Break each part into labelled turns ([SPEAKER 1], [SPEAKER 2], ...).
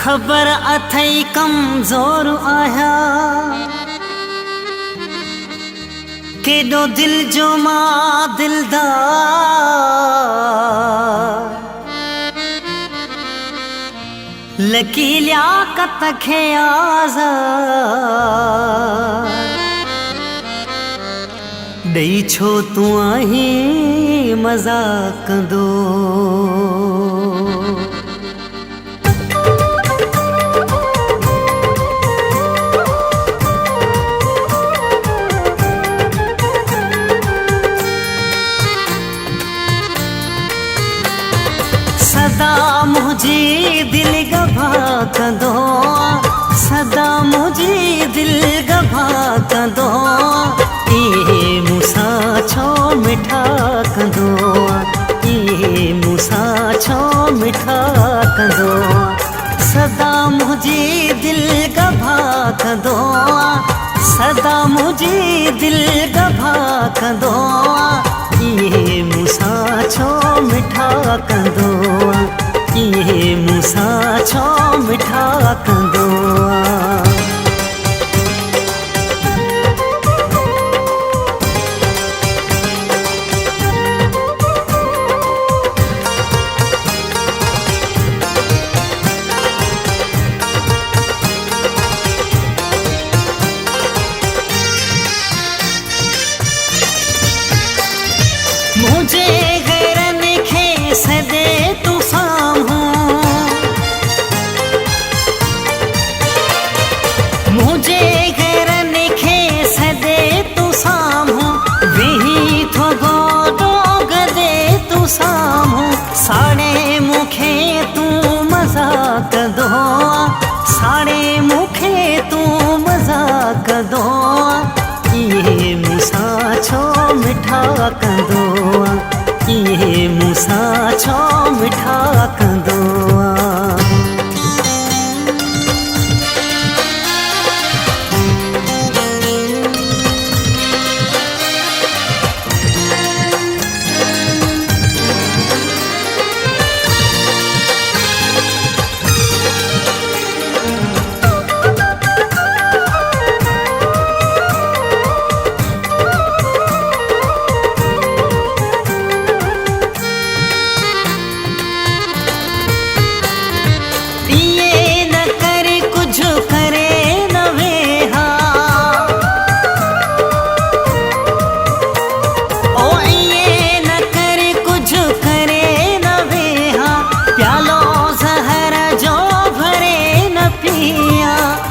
[SPEAKER 1] खबर अथई कमज़ोर आया केॾो दिल जो मां दिलदार लकी लियाकत खे आज़ार ॾेई छो तूं आहीं मज़ाक़ कंदो सदा मुझी दिल गभा कंदो सदा मुझी दिल गभा कंदो इहे मूंसां छो मिठा कंदो इहे मूंसां छो मिठा कंदो सदा मुझी दिल गभा कंदो सदा मुझी दिल गभा कंदो इहे मूंसां छो मिठा कंदो इहे मूंसां छो मिठा कंदो मुझे गैरन खे सदे तू साम्हूं मुझे गैरन खे सदे तू साम्हूं वेही थो गोदो गदे तू साम्हूं साड़े मूंखे तूं मज़ाक़ कंदो साड़े मूंखे तूं मज़ाक़ कंदो इहे मूंसां छो मिठा कंदो इहे मूंसां छो मिठा कंदो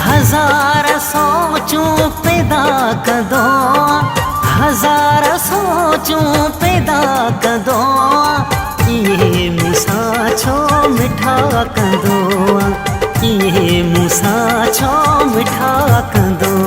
[SPEAKER 1] हजार सोचूं पैदा कंदो हजार सोचूं पैदा कंदो इहे मूंसां छो मिठा कंदो इहे मूंसां छो मिठा कंदो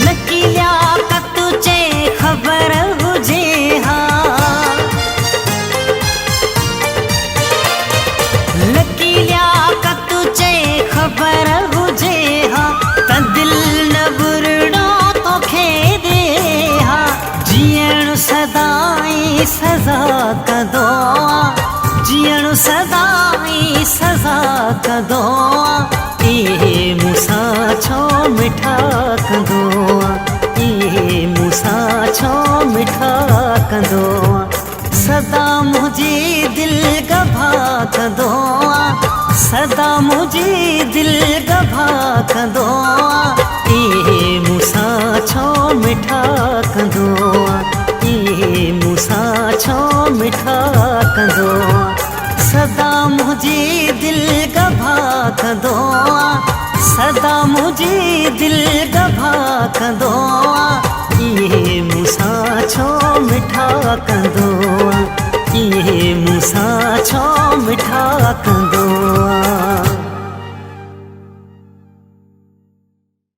[SPEAKER 1] लकी लियाकत तुझे खबर हुजे हा लकी लियाकत तुझे खबर हुजे हा त दिल न बुरड़ो तोखे दे हा जीअण सदाई सज़ा कंदो जीअण सदाई सज़ा कंदो इहे मूंसां छो मिठा कंदो इहे मूंसां छो मिठा कंदो सदा मुझी दिल गभा कंदो सदा मुझी दिल गभा कंदो इहे मूंसां छो मिठा कंदो इहे मूंसां छो मिठा कंदो सदा मुझी दिल गभा कंदो सदा मुझी दिल गभा कंदो इहे मूंसां छो मिठा कंदो इहे मूंसां छो मिठा कंदो